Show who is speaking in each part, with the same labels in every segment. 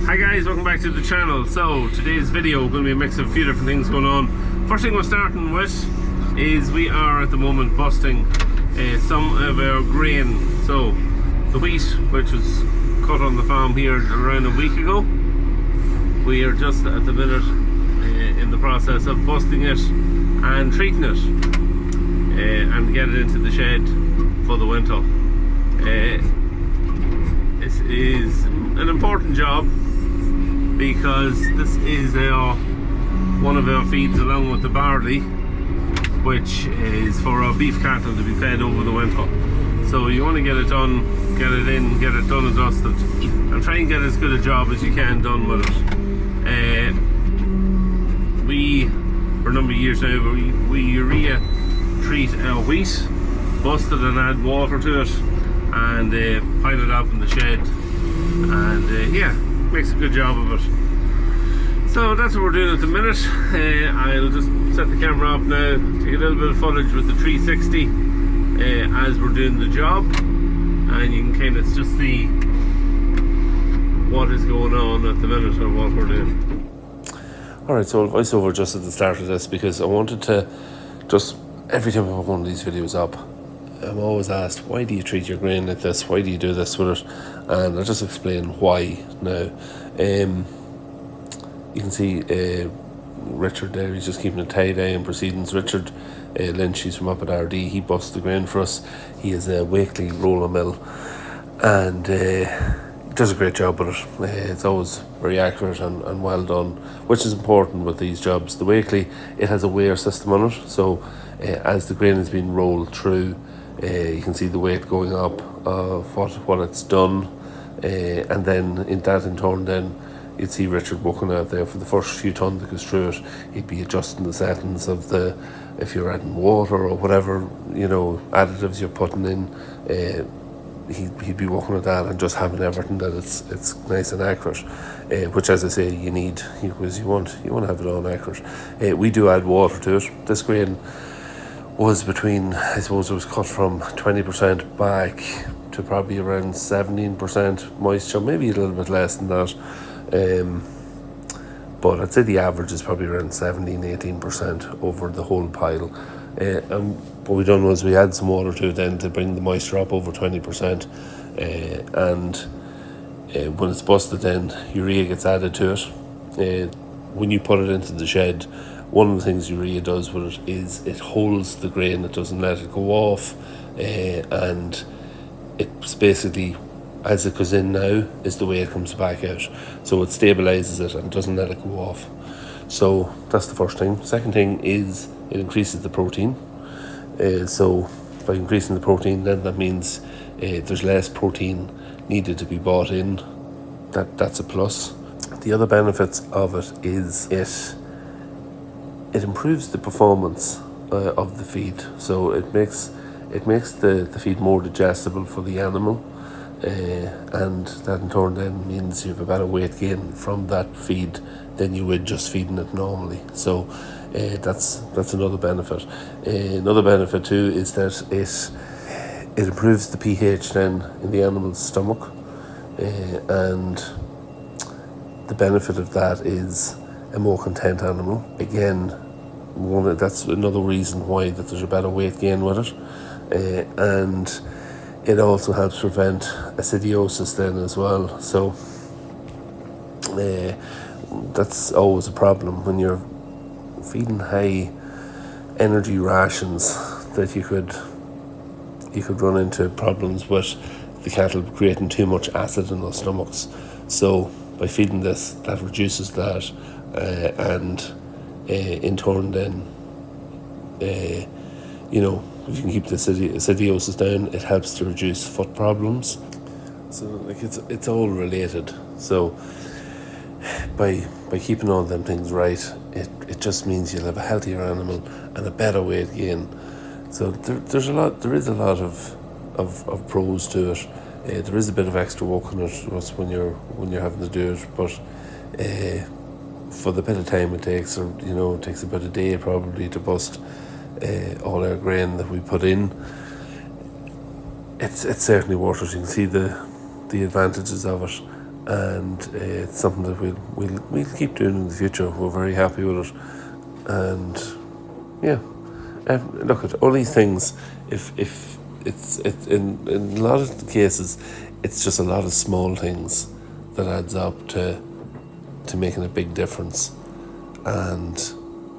Speaker 1: Hi guys, welcome back to the channel. So today's video going to be a mix of a few different things going on. First thing we're starting with is we are at the moment busting some of our grain. So the wheat, which was cut on the farm here around a week ago, we are just at the minute in the process of busting it and treating it and get it into the shed for the winter. This is an important job because this is one of our feeds along with the barley, which is for our beef cattle to be fed over the winter. So you want to get it done, get it in, get it done and dusted, and try and get as good a job as you can done with it. We, for a number of years now, we urea treat our wheat, bust it and add water to it, and pile it up in the shed, and yeah, makes a good job of it. So that's what we're doing at the minute. I'll just set the camera up now, take a little bit of footage with the 360 as we're doing the job, and you can kind of just see what is going on at the minute or what we're doing. Alright, so I'll voice over just at the start of this because I wanted to just, every time I put one of these videos up, I'm always asked, why do you treat your grain like this? Why do you do this with it? And I'll just explain why now. You can see Richard there, he's just keeping a tight eye on proceedings. Richard Lynch, he's from up at RD, he busts the grain for us. He has a Wakely roller mill and does a great job with it. It's always very accurate and well done, which is important with these jobs. The Wakely, it has a weigher system on it, so as the grain is being rolled through, you can see the weight going up of what it's done, and then in turn then you'd see Richard working out there for the first few tonnes that goes through it. He'd be adjusting the settings of if you're adding water or whatever, additives you're putting in, he'd be working at that and just having everything that it's nice and accurate, which, as I say, you need, because you want to have it all accurate. We do add water to it. This grain was between, I suppose it was cut from 20% back to probably around 17% moisture, maybe a little bit less than that. But I'd say the average is probably around 17-18% over the whole pile. And what we done was we add some water to it then to bring the moisture up over 20%, and when it's busted then urea gets added to it. When you put it into the shed, one of the things urea does with it is it holds the grain, it doesn't let it go off, and it's basically, as it goes in now, is the way it comes back out. So it stabilizes it and doesn't let it go off. So that's the first thing. Second thing is it increases the protein. So by increasing the protein, then that means there's less protein needed to be bought in. That's a plus. The other benefits of it is it improves the performance of the feed. So it makes the feed more digestible for the animal. And that in turn then means you have a better weight gain from that feed than you would just feeding it normally. So that's another benefit. Another benefit too is that it improves the pH then in the animal's stomach, and the benefit of that is a more content animal. Again, that's another reason why that there's a better weight gain with it, and it also helps prevent acidiosis then as well. So that's always a problem when you're feeding high energy rations, that you could run into problems with the cattle creating too much acid in their stomachs. So by feeding this, that reduces that, and in turn then if you can keep the acidiosis down, it helps to reduce foot problems. So like it's all related. So by keeping all them things right, it just means you'll have a healthier animal and a better weight gain. So there is a lot of pros to it. There is a bit of extra work on it when you're having to do it, but for the bit of time it takes, or it takes about a day probably to bust all our grain that we put in, it's certainly worth it. You can see the advantages of it, and it's something that we'll keep doing in the future. We're very happy with it, and yeah, look at all these things. If it's in a lot of cases, it's just a lot of small things that adds up to making a big difference, and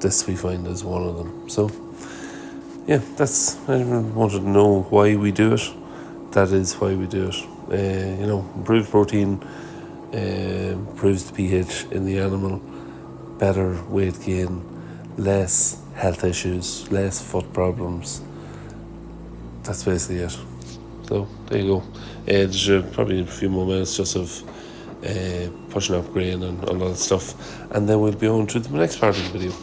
Speaker 1: this we find is one of them. So yeah, everyone wanted to know why we do it. That is why we do it. Improved protein, improves the pH in the animal, better weight gain, less health issues, less foot problems. That's basically it. So there you go. There's probably a few more minutes just of pushing up grain and all that stuff, and then we'll be on to the next part of the video.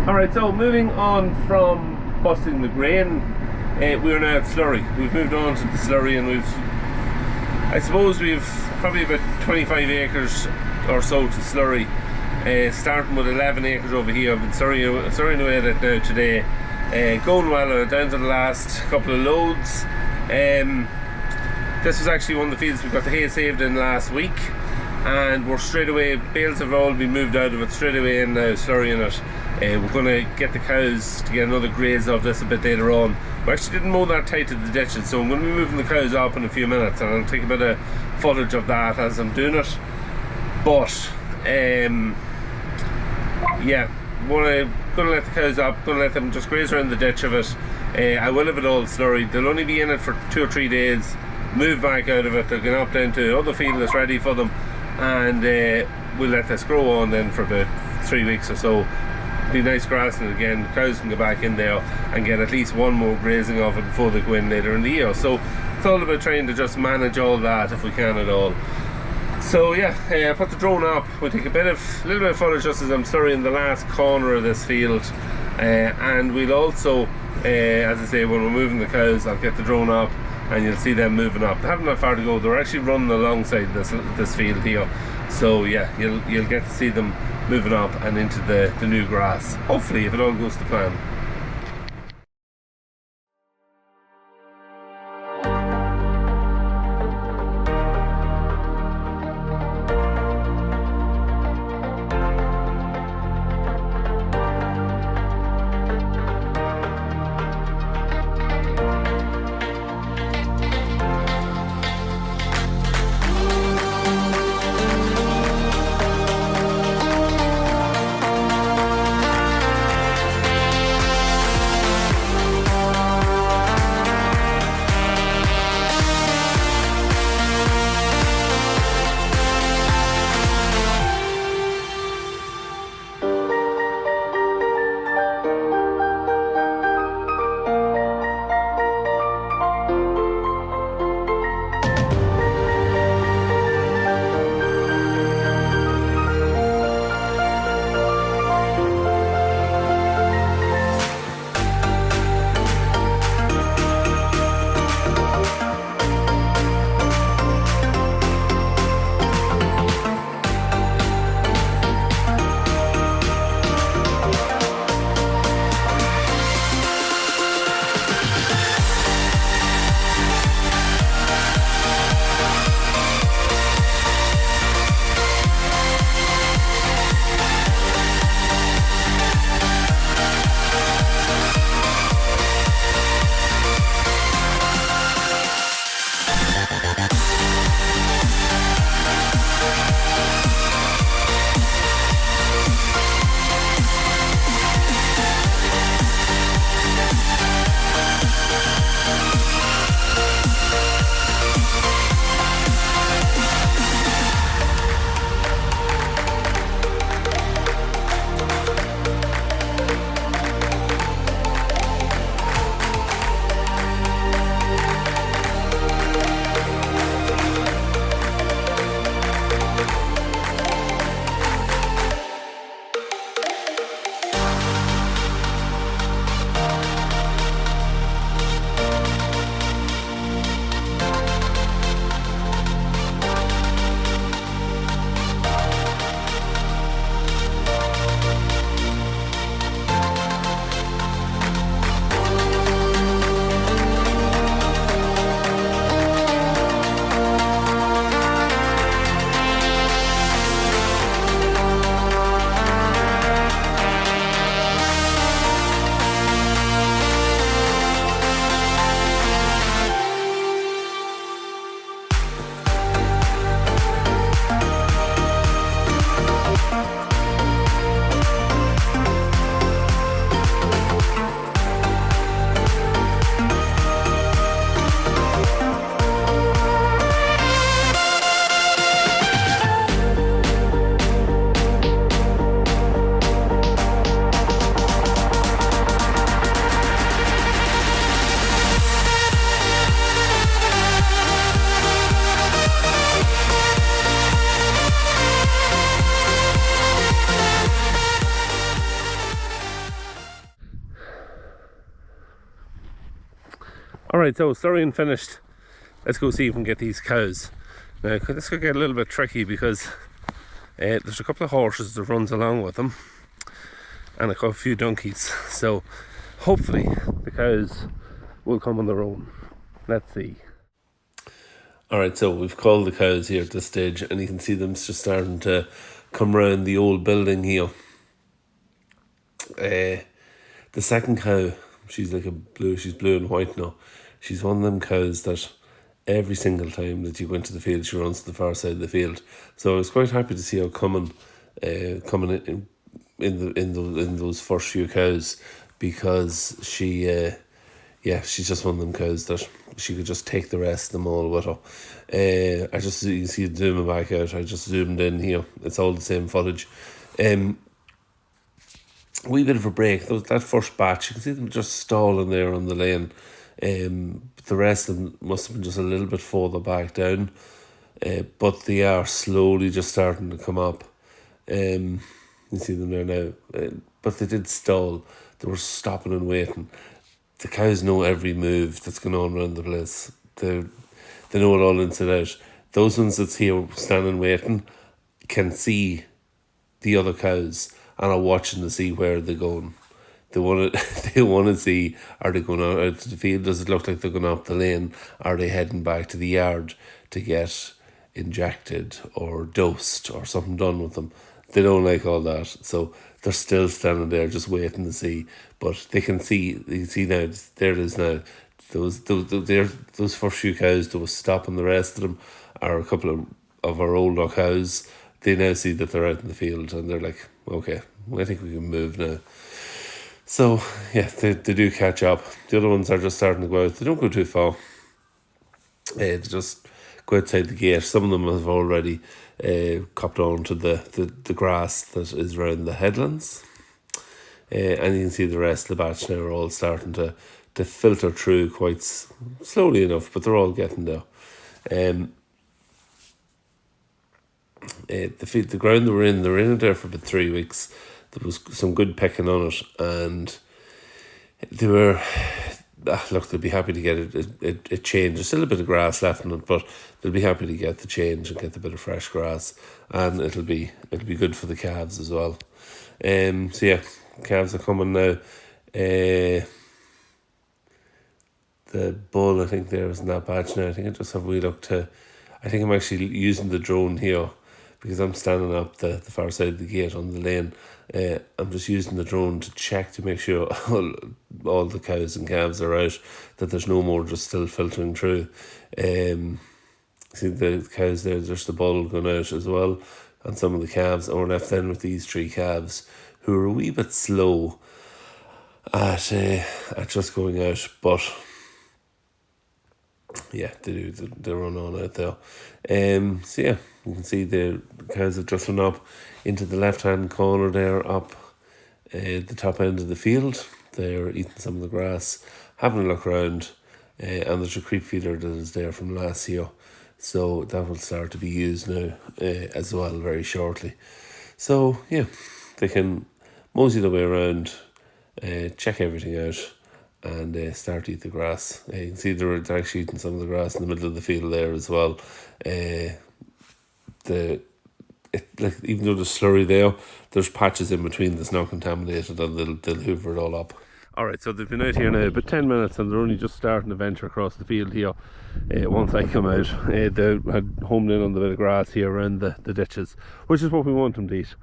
Speaker 1: Alright, so moving on from busting the grain, we're now at Slurry. We've moved on to the Slurry, and we've probably about 25 acres or so to Slurry, starting with 11 acres over here. I've been slurrying away at it now today, going well, down to the last couple of loads. This was actually one of the fields we got the hay saved in last week, and we're straight away, bales have all been moved out of it, straight away in now, slurrying it. We're going to get the cows to get another graze of this a bit later on. We actually didn't mow that tight to the ditches, so I'm going to be moving the cows up in a few minutes, and I'll take a bit of footage of that as I'm doing it. But yeah, going to let the cows up, going to let them just graze around the ditch of it. I will have it all slurried. They'll only be in it for 2 or 3 days, move back out of it, they'll get up down to other field that's ready for them, and we'll let this grow on then for about 3 weeks or so. Be nice grassing it again, the cows can go back in there and get at least one more grazing of it before they go in later in the year. So it's all about trying to just manage all that if we can at all. So yeah, I put the drone up. We'll take a little bit of footage just as I'm slurrying the last corner of this field, and we'll also, as I say, when we're moving the cows, I'll get the drone up and you'll see them moving up. They haven't that far to go. They're actually running alongside this field here. So yeah, you'll get to see them moving up and into the new grass, hopefully, if it all goes to plan. Alright, so Slurry finished. Let's go see if we can get these cows. Now this could get a little bit tricky because there's a couple of horses that runs along with them and a few donkeys, so hopefully the cows will come on their own. Let's see. Alright, so we've called the cows here at this stage, and you can see them just starting to come around the old building here. The second cow, she's blue and white now. She's one of them cows that every single time that you go into the field, she runs to the far side of the field. So I was quite happy to see her coming in those first few cows, because she's just one of them cows that she could just take the rest of them all with her. You can see it zooming back out. I just zoomed in here. It's all the same footage. Wee bit of a break. That first batch, you can see them just stalling there on the lane. The rest of them must have been just a little bit further back down. But they are slowly just starting to come up. You see them there now. But they did stall. They were stopping and waiting. The cows know every move that's going on around the place. They know it all inside out. Those ones that's here standing waiting can see the other cows and are watching to see where they're going. They want to see, are they going out to the field? Does it look like they're going up the lane? Are they heading back to the yard to get injected or dosed or something done with them? They don't like all that, so they're still standing there just waiting to see. But they can see. You see now, there it is now. Those first few cows that was stopping, the rest of them are a couple of our older cows. They now see that they're out in the field and they're like, okay, I think we can move now. So yeah, they do catch up. The other ones are just starting to go out. They don't go too far. They just go outside the gate. Some of them have already copped on to the grass that is around the headlands. And you can see the rest of the batch now are all starting to filter through quite slowly enough, but they're all getting there. The ground they're in it there for about 3 weeks. There was some good picking on it, and they were they'll be happy to get a change. There's still a bit of grass left in it, but they'll be happy to get the change and get a bit of fresh grass, and it'll be good for the calves as well. So yeah, calves are coming now. The bull, I think there is in that batch now. I think I just have a wee look to. I think I'm actually using the drone here because I'm standing up the far side of the gate on the lane. I'm just using the drone to check to make sure all the cows and calves are out, that there's no more just still filtering through. See the cows there, there's the bull going out as well, and some of the calves. And we're left then with these 3 calves who are a wee bit slow at just going out, but yeah, they run on out there. So yeah, you can see the cows have just run up into the left hand corner there, up the top end of the field. They're eating some of the grass, having a look around, and there's a creep feeder that is there from last year, so that will start to be used now as well very shortly. So yeah, they can mosey their way around, check everything out, and start to eat the grass. You can see they're actually eating some of the grass in the middle of the field there as well. Even though there's slurry there, there's patches in between that's now contaminated, and they'll hoover it all up. Alright, so they've been out here now about 10 minutes, and they're only just starting to venture across the field here. Once I come out, they had homed in on the bit of grass here around the ditches, which is what we want them to eat.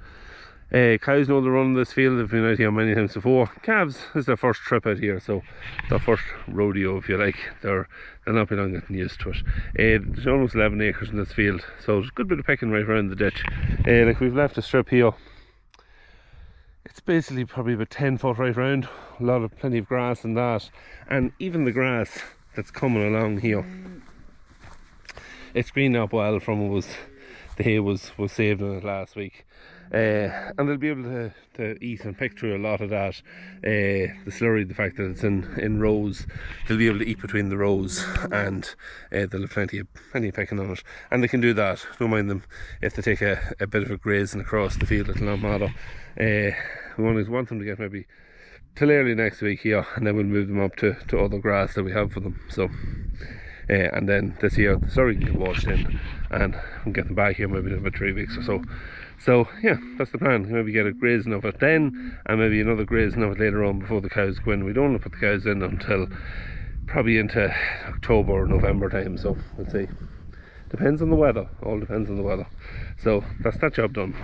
Speaker 1: Cows know they're running this field. They've been out here many times before. Calves is their first trip out here, so their first rodeo, if you like. They're not been on getting used to it. There's almost 11 acres in this field, so there's a good bit of picking right around the ditch. Like we've left a strip here. It's basically probably about 10 foot right round. Plenty of grass in that, and even the grass that's coming along here, it's greened up well from the hay was saved in it last week. And they'll be able to eat and pick through a lot of that. The slurry, the fact that it's in rows, they'll be able to eat between the rows, and they'll have plenty of picking on it, and they can do that. Don't mind them if they take a bit of a grazing across the field. It'll not matter. We want them to get maybe till early next week here, and then we'll move them up to other grass that we have for them. So and then this year the slurry can get washed in, and we'll get them back here maybe in about 3 weeks or so. So yeah, that's the plan. Maybe get a grazing of it then, and maybe another grazing of it later on before the cows go in. We don't want to put the cows in until probably into October or November time, so we'll see. Depends on the weather, all depends on the weather. So that's that job done.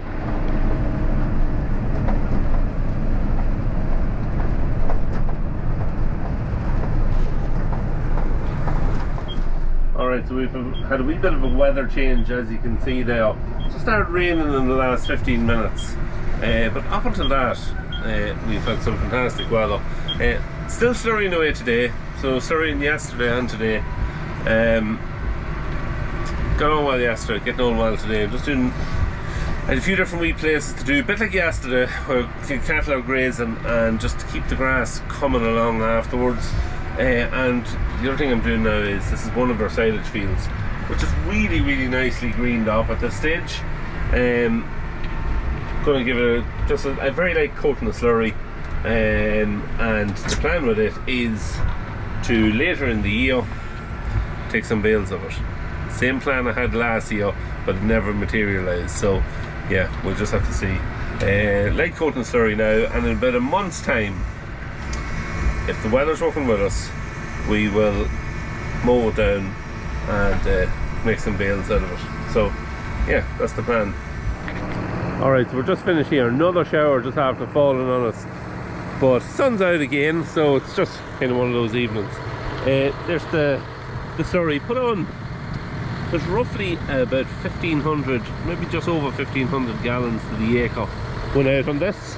Speaker 1: Alright, so we've had a wee bit of a weather change, as you can see there. It started raining in the last 15 minutes, but up until that we've had some fantastic weather. Still slurrying away today, so slurrying yesterday and today. Got on well yesterday, getting on well today. I'm just doing, I had a few different wee places to do, a bit like yesterday, where cattle are grazing, and just to keep the grass coming along afterwards. And the other thing I'm doing now is, this is one of our silage fields, which is really, really nicely greened up at this stage. Going to give it just a very light coat in the slurry, and the plan with it is to later in the year take some bales of it. Same plan I had last year, but it never materialised. So yeah, we'll just have to see. Light coat in the slurry now, and in about a month's time, if the weather's working with us, we will mow it down and make some bales out of it. So yeah, that's the plan. Alright, so we're just finished here. Another shower just after falling on us, but sun's out again, so it's just kind of one of those evenings. There's the slurry put on. There's roughly about 1,500, maybe just over 1,500 gallons to the acre went out on this.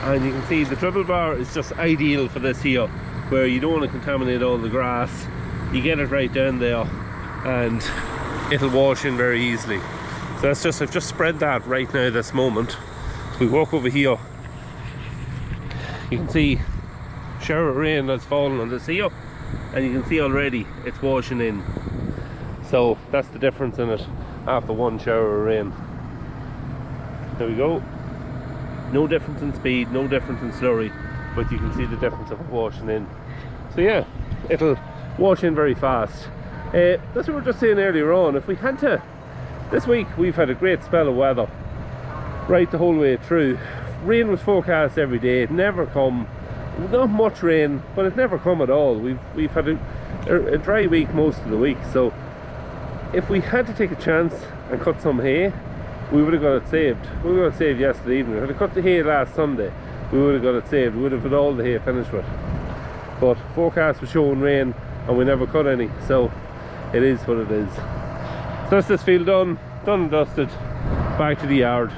Speaker 1: And you can see the triple bar is just ideal for this here, where you don't want to contaminate all the grass. You get it right down there and it'll wash in very easily. So that's just, I've just spread that right now this moment. We walk over here, you can see shower of rain that's fallen on this here, and you can see already it's washing in. So that's the difference in it after one shower of rain. There we go. No difference in speed, no difference in slurry, but you can see the difference of it washing in. So yeah, it'll wash in very fast. That's what we were just saying earlier on. If we had to, this week we've had a great spell of weather right the whole way through. Rain was forecast every day. It never come. Not much rain, but it never come at all. We've had a dry week most of the week. So if we had to take a chance and cut some hay, we would have got it saved. We would have got it saved yesterday evening. If we had cut the hay last Sunday, we would have got it saved. We would have had all the hay finished with. But forecast was showing rain and we never cut any, so it is what it is. So that's this field done and dusted. Back to the yard.